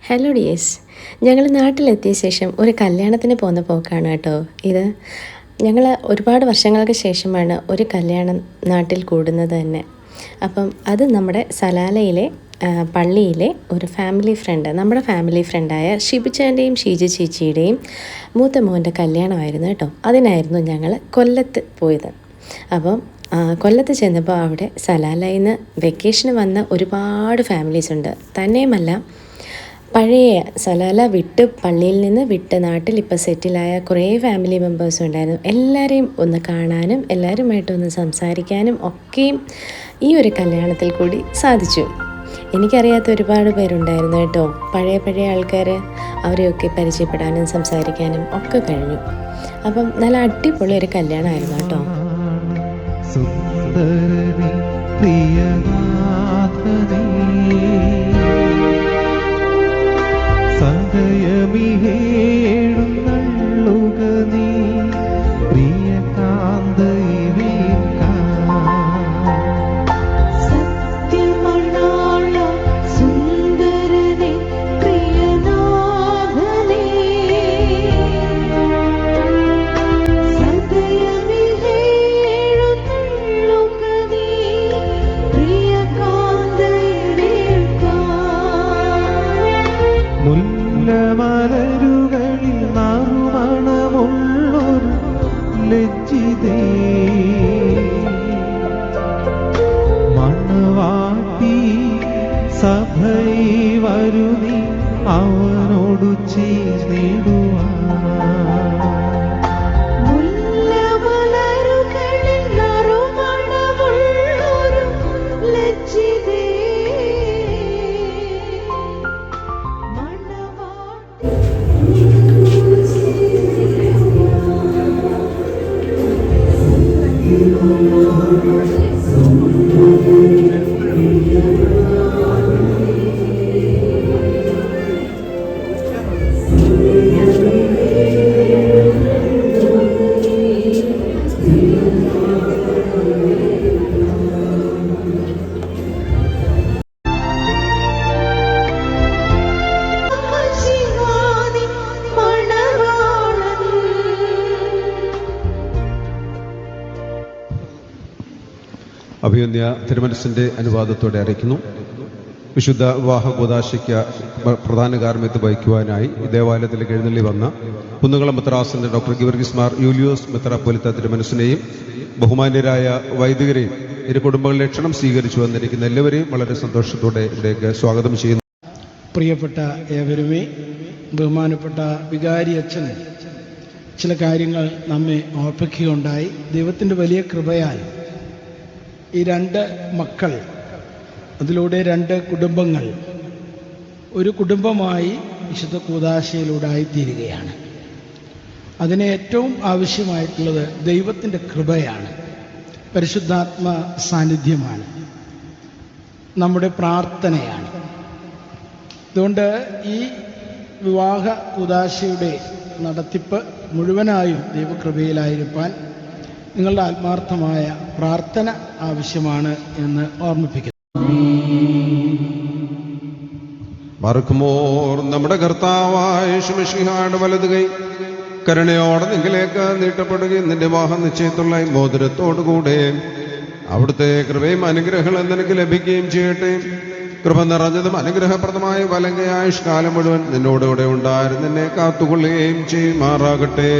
Hello dears, ഞങ്ങൾ നാട്ടിലെത്തിയ ശേഷം ഒരു കല്യാണത്തിന് പോകുന്ന പോക്കാണ് കേട്ടോ ഇത്. ഞങ്ങൾ ഒരുപാട് വർഷങ്ങൾക്ക് ശേഷമാണ് ഒരു കല്യാണം നാട്ടിൽ കൂടുന്നത് തന്നെ. അപ്പം അത് നമ്മുടെ സലാലയിലെ പള്ളിയിലെ ഒരു നമ്മുടെ ഫാമിലി ഫ്രണ്ടായ ഷിബുച്ചാൻ്റെയും ഷീജ ചേച്ചിയുടെയും മൂത്ത മോൻ്റെ കല്യാണമായിരുന്നു കേട്ടോ. അതിനായിരുന്നു ഞങ്ങൾ കൊല്ലത്ത് പോയത്. അപ്പം കൊല്ലത്ത് ചെന്നപ്പോൾ അവിടെ സലാലയിൽ നിന്ന് വെക്കേഷന് വന്ന ഒരുപാട് ഫാമിലീസ് ഉണ്ട്. തന്നെയുമല്ല, പഴയ സലാല വിട്ട് പള്ളിയിൽ നിന്ന് വിട്ട് നാട്ടിൽ ഇപ്പോൾ സെറ്റിലായ കുറേ ഫാമിലി മെമ്പേഴ്സും ഉണ്ടായിരുന്നു. എല്ലാവരെയും ഒന്ന് കാണാനും എല്ലാവരുമായിട്ടൊന്ന് സംസാരിക്കാനും ഒക്കെയും ഈ ഒരു കല്യാണത്തിൽ കൂടി സാധിച്ചു. എനിക്കറിയാത്ത ഒരുപാട് പേരുണ്ടായിരുന്നു കേട്ടോ. പഴയ ആൾക്കാർ, അവരെയൊക്കെ പരിചയപ്പെടാനും സംസാരിക്കാനും ഒക്കെ കഴിഞ്ഞു. അപ്പം നല്ല അടിപൊളി ഒരു കല്യാണമായിരുന്നു കേട്ടോ. മലരുകളിൽ നറുമണമുള്ളൊരു ലജ്ജിതേ മണവാട്ടി സഭൈ വരുതി അവനോടു ചേർന്നിടുവാൻ. അഭിവന്യ തിരുമനസിന്റെ അനുവാദത്തോടെ അറിയിക്കുന്നു. വിശുദ്ധ വിവാഹ കൂദാശയ്ക്ക് പ്രധാന കാർമ്മികത്വം വഹിക്കുവാനായി ദേവാലയത്തിലേക്ക് എഴുന്നള്ളി വന്ന കുന്നുകുളം മെത്രാസിന്റെ ഡോക്ടർ ഗീവർഗീസ് മാർ യൂലിയോസ് മെത്രാപ്പൊലീത്ത തിരുമനസിനെയും ബഹുമാന്യരായ വൈദികരെയും ഇരു കുടുംബങ്ങളിലെ ക്ഷണം സ്വീകരിച്ചു വന്നിരിക്കുന്ന എല്ലാവരെയും വളരെ സന്തോഷത്തോടെ ഇവിടേക്ക് സ്വാഗതം ചെയ്യുന്നു. പ്രിയപ്പെട്ട ഏവരുമേ, ബഹുമാനപ്പെട്ട വികാരി അച്ഛന് ചില കാര്യങ്ങൾ നമ്മെ ഓർപ്പിക്കുകയുണ്ടായി. ദൈവത്തിൻ്റെ വലിയ കൃപയാൽ ഈ രണ്ട് മക്കൾ, അതിലൂടെ രണ്ട് കുടുംബങ്ങൾ ഒരു കുടുംബമായി വിശുദ്ധ കൂദാശയിലൂടെ ആയിത്തീരുകയാണ്. അതിന് ഏറ്റവും ആവശ്യമായിട്ടുള്ളത് ദൈവത്തിൻ്റെ കൃപയാണ്, പരിശുദ്ധാത്മ സാന്നിധ്യമാണ്, നമ്മുടെ പ്രാർത്ഥനയാണ്. അതുകൊണ്ട് ഈ വിവാഹ കൂദാശയുടെ നടത്തിപ്പ് മുഴുവനായും ദൈവകൃപയിലായിരിക്കാൻ നിങ്ങളുടെ ആത്മാർത്ഥമായ പ്രാർത്ഥന ആവശ്യമാണ് എന്ന് ഓർമ്മിപ്പിക്കുന്നു. മറക്കുമോർ നമ്മുടെ കർത്താവായ യേശുമിശിഹായുടെ വലതു കൈ കരുണയോടെ നിങ്ങളിലേക്ക് നീട്ടപ്പെടുകയും നിന്റെ വിവാഹ നിശ്ചയത്തുള്ള മോതിരത്തോടുകൂടെ അവിടുത്തെ കൃപയും അനുഗ്രഹങ്ങളും നിനക്ക് ലഭിക്കുകയും ചെയ്യട്ടെ. കൃപ നിറഞ്ഞതും അനുഗ്രഹപ്രദമായ വലങ്കയായുഷ്കാലം മുഴുവൻ നിന്നോടുകൂടെ ഉണ്ടായിരുന്നു നിന്നെ കാത്തുകൊള്ളുകയും ചെയ്യുമാറാകട്ടെ.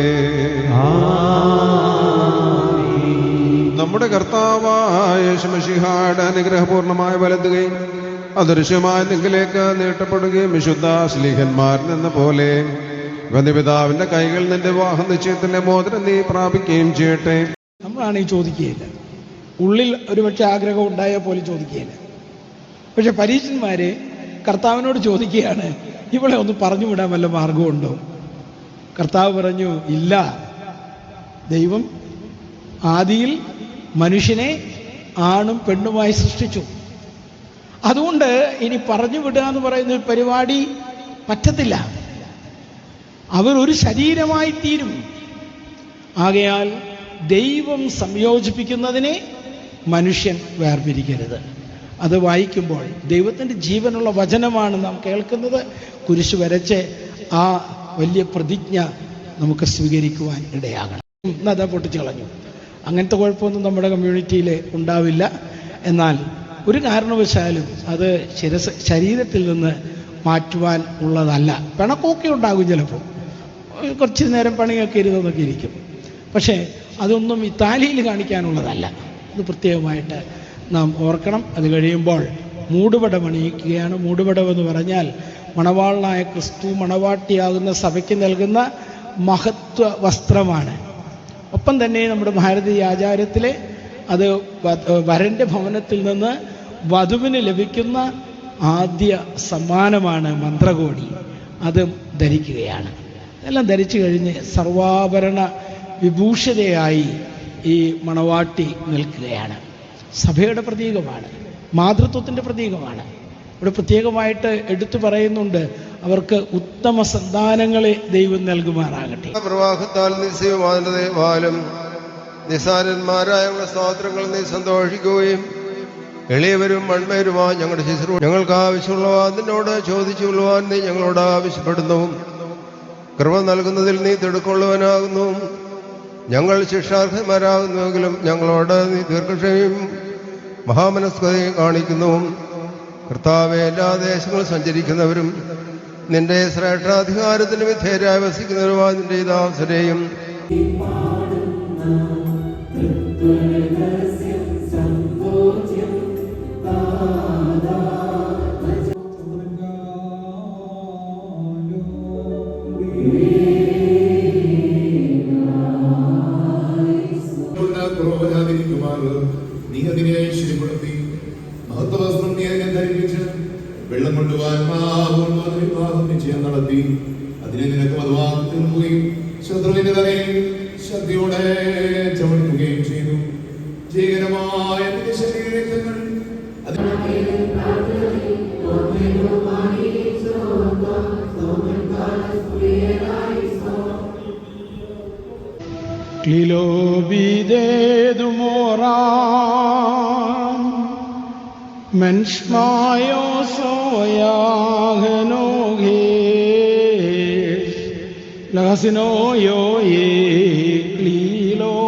നമ്മുടെ കർത്താവായ യേശുമിശിഹായുടെ അനുഗ്രഹപൂർണമായ വലതുകൈ അദൃശ്യമായ നിങ്ങളിലേക്ക് നീട്ടപ്പെടുകയും വിശുദ്ധ ശ്ലീഹന്മാരിൽ എന്ന പോലെ വന്യപിതാവിന്റെ കൈകൾ നിന്റെ വിവാഹ നിശ്ചയത്തിന്റെ മോതിരം നീ പ്രാപിക്കുകയും ചെയ്യട്ടെ. നമ്മളാണ് ഈ ചോദിക്കുകയില്ല, ഉള്ളിൽ ഒരുപക്ഷെ ആഗ്രഹം ഉണ്ടായാൽ പോലും ചോദിക്കുകയില്ല. പക്ഷെ പരീക്ഷന്മാര് കർത്താവിനോട് ചോദിക്കുകയാണ്, ഇവളെ ഒന്ന് പറഞ്ഞു വിടാൻ വല്ല മാർഗമുണ്ടോ? കർത്താവ് പറഞ്ഞു, ഇല്ല. ദൈവം ആദിയിൽ മനുഷ്യനെ ആണും പെണ്ണുമായി സൃഷ്ടിച്ചു. അതുകൊണ്ട് ഇനി പറഞ്ഞു വിടുക എന്ന് പറയുന്ന പരിപാടി പറ്റത്തില്ല. അവർ ഒരു ശരീരമായി തീരും. ആകയാൽ ദൈവം സംയോജിപ്പിക്കുന്നതിനെ മനുഷ്യൻ വേർപിരിക്കരുത്. അത് വായിക്കുമ്പോൾ ദൈവത്തിൻ്റെ ജീവനുള്ള വചനമാണ് നാം കേൾക്കുന്നത്. കുരിശ് വരച്ച് ആ വലിയ പ്രതിജ്ഞ നമുക്ക് സ്വീകരിക്കുവാൻ ഇടയാകണം. അതാ പൊട്ടിച്ച് കളഞ്ഞു. അങ്ങനത്തെ കുഴപ്പമൊന്നും നമ്മുടെ കമ്മ്യൂണിറ്റിയിൽ ഉണ്ടാവില്ല. എന്നാൽ ഒരു കാരണവശാലും അത് ശരീരത്തിൽ നിന്ന് മാറ്റുവാൻ ഉള്ളതല്ല. പിണക്കമൊക്കെ ഉണ്ടാകും, ചിലപ്പോൾ കുറച്ച് നേരം പണിയൊക്കെ ഇരുന്നതൊക്കെ ഇരിക്കും. പക്ഷേ അതൊന്നും ഈ താലിയിൽ കാണിക്കാനുള്ളതല്ല. ഇത് പ്രത്യേകമായിട്ട് നാം ഓർക്കണം. അത് കഴിയുമ്പോൾ മൂടുപടം അണിയിക്കുകയാണ്. മൂടുപടമെന്ന് പറഞ്ഞാൽ മണവാളനായ ക്രിസ്തു മണവാട്ടിയാകുന്ന സഭയ്ക്ക് നൽകുന്ന മഹത്വ വസ്ത്രമാണ്. ഒപ്പം തന്നെ നമ്മുടെ ഭാരതീയ ആചാരത്തിൽ അത് വരൻ്റെ ഭവനത്തിൽ നിന്ന് വധുവിന് ലഭിക്കുന്ന ആദ്യ സമ്മാനമാണ് മന്ത്രകോടി. അത് ധരിക്കുകയാണ്. എല്ലാം ധരിച്ചു കഴിഞ്ഞ് സർവാഭരണ വിഭൂഷിതയായി ഈ മണവാട്ടി നിൽക്കുകയാണ്. സഭയുടെ പ്രതീകമാണ്, മാതൃത്വത്തിൻ്റെ പ്രതീകമാണ്. ഇവിടെ പ്രത്യേകമായിട്ട് എടുത്തു പറയുന്നുണ്ട്, അവർക്ക് ഉത്തമ സന്താനങ്ങളെ ദൈവം നൽകുമാറാകട്ടെ. പ്രവാഹത്താൽ നിശ്ചയമാനും നിസാരന്മാരായ സ്തോത്രങ്ങൾ നീ സന്തോഷിക്കുകയും എളിയവരും മൺമേരുമായ ഞങ്ങളുടെ ശുശ്രൂഷ ഞങ്ങൾക്ക് ആവശ്യമുള്ളവ നിന്നോട് ചോദിച്ചുകൊള്ളുവാൻ നീ ഞങ്ങളോട് ആവശ്യപ്പെടുന്നു. കൃപ നൽകുന്നതിൽ നീ തിടുക്കൊള്ളുവാനാകുന്നു. ഞങ്ങൾ ശിക്ഷാർഹന്മാരാകുന്നുവെങ്കിലും ഞങ്ങളോട് നീ ദീർഘക്ഷമയും മഹാമനസ്കതയും കാണിക്കുന്നു. കർത്താവെ, എല്ലാ ദേശങ്ങളും സഞ്ചരിക്കുന്നവരും നിന്റെ ശ്രേഷ്ഠാധികാരത്തിന് വിധേയരായി വസിക്കുന്നവരുമായ നിന്റെ ദാസരെയും നീ അതിനെ ശരിപ്പെടുത്തി മഹത്വവസ്ത്രം നീ അതിനെ ധരിപ്പിച്ച് വെള്ളം കൊണ്ടുപോകാൻ വിവാഹം നിശ്ചയം നടത്തി അതിനെ നിനക്ക് മതവാദം തിന്നുകയും ശത്രുവിന്റെ തലയിൽ ശക്തിയോടെ ചവിട്ടുകയും ചെയ്തു. ജയകരമായ ശരീരങ്ങൾ Klilobidedumoran Menschmayo soyagenoges Lagasino yo ye klilo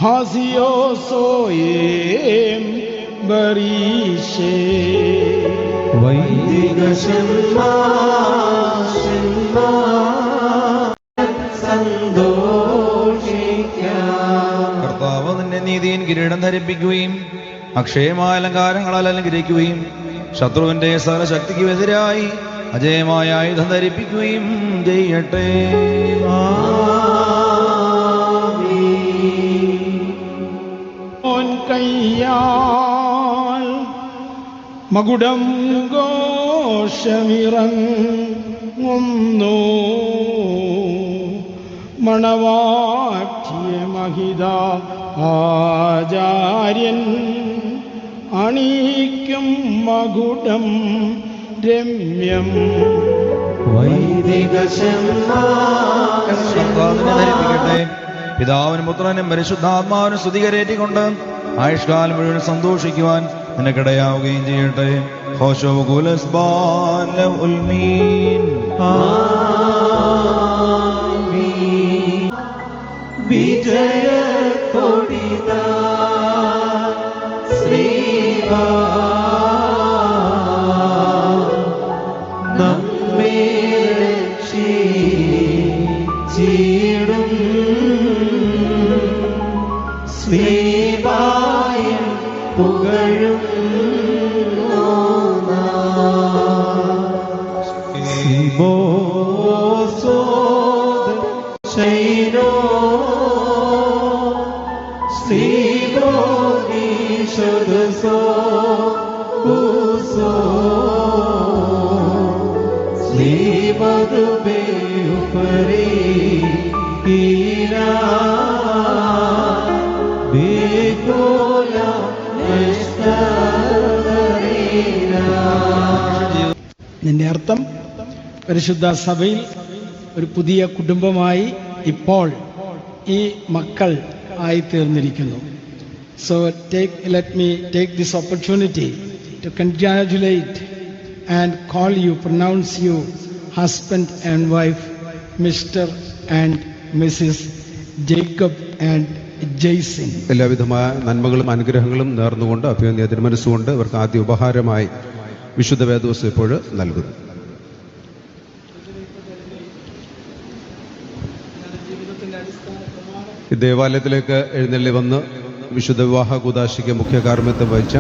Hasio soyem barishe വൈദിക കർത്താവ് നിന്നെ നീതിயின் കിരീടം ധരിപ്പിക്കുകയും അക്ഷയമായ അലങ്കാരങ്ങളാൽ അലങ്കരിക്കുകയും ശത്രുവിന്റെ സകല ശക്തിക്ക് എതിരായി അജയമായ ആയുധം ധരിപ്പിക്കുകയും ചെയ്യട്ടെ. കയ്യാൽ മകുടം ഘോഷമിറങ്ങുന്നു മണവാട്ടിയ മഹിത ആചാര്യൻ അണിയിക്കും മകുടം രമ്യം കർത്താവിനെ ധരിപ്പിക്കട്ടെ. പിതാവിനും പുത്രനും പരിശുദ്ധാത്മാവിനും സ്തുതികരേറ്റിക്കൊണ്ട് ആയുഷ്കാലം മുഴുവൻ സന്തോഷിക്കുവാൻ നിനക്കിടയാവുകയും ചെയ്യട്ടെ. ഹോശോ കുലസ്ബാൻ ഉൽമീൻ. വിജയ കൊടിത ശ്രീവാ നമ്മെ രക്ഷിച്ചിടും ശ്രീവായം പുകഴും ശൈനോ ശ്രീഗോരീശോ ശ്രീമധുബേ ഉപരി നിന്റെ അർത്ഥം പരിശുദ്ധ സഭയിൽ ഒരു പുതിയ കുടുംബമായി ഇപ്പോൾ ഈ മക്കൾ ആയിത്തീർന്നിരിക്കുന്നു. So let me take this opportunity to congratulate and call you, pronounce you husband and wife, Mr. and Mrs. Jacob and Jason. എല്ലാവിധമായ നന്മകളും അനുഗ്രഹങ്ങളും നേർന്നുകൊണ്ട് അഭിനന്ദ തിരുമനസ്സുകൊണ്ട് അവർക്ക് ആദ്യ ഉപഹാരമായി വിശുദ്ധ വേദോസ് ഇപ്പോൾ നൽകുന്നു. ഈ ദേവാലയത്തിലേക്ക് എഴുന്നള്ളി വന്ന് വിശുദ്ധ വിവാഹ കൂദാശയ്ക്ക് മുഖ്യ കാർമ്മിത്വം വഹിച്ച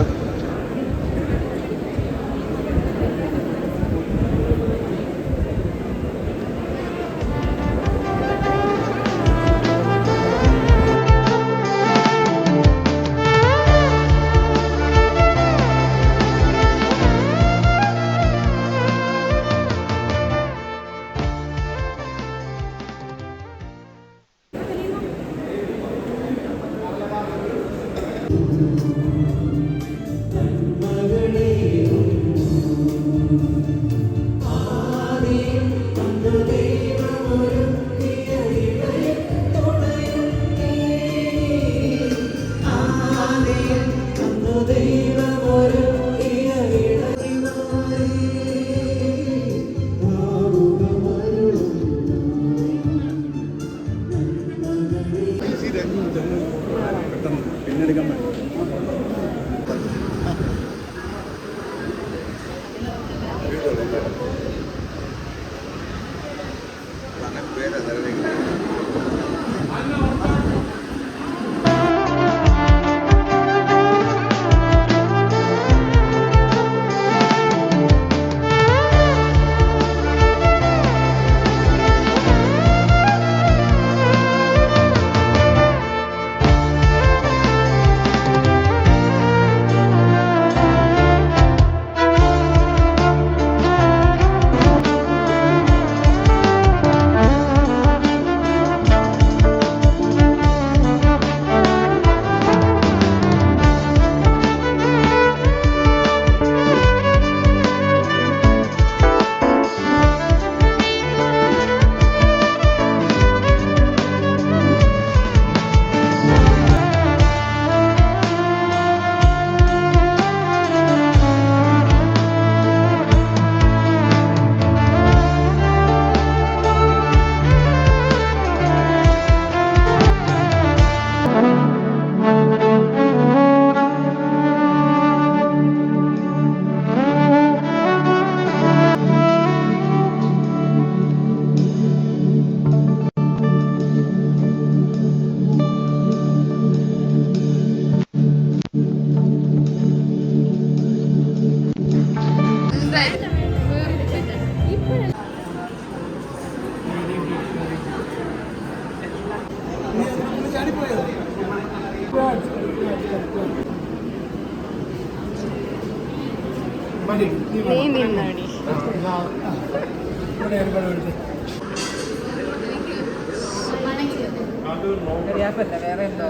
വേറെ എന്തോ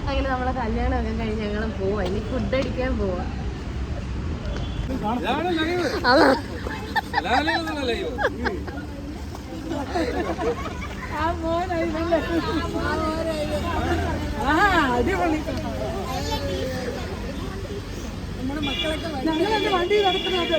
അങ്ങനെ നമ്മളെ കല്യാണമൊക്കെ കഴിഞ്ഞ് ഞങ്ങൾ പോവാ. ഇനി ഫുഡ് അടിക്കാൻ പോവാ. അടിപൊളി നമ്മുടെ മക്കളൊക്കെ ഞങ്ങളെന്റെ വണ്ടി നടത്തുന്നത്.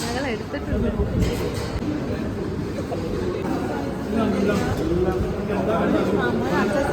ഞങ്ങൾ എടുത്തിട്ടുണ്ട്. നമ്മുടെ അച്ഛൻ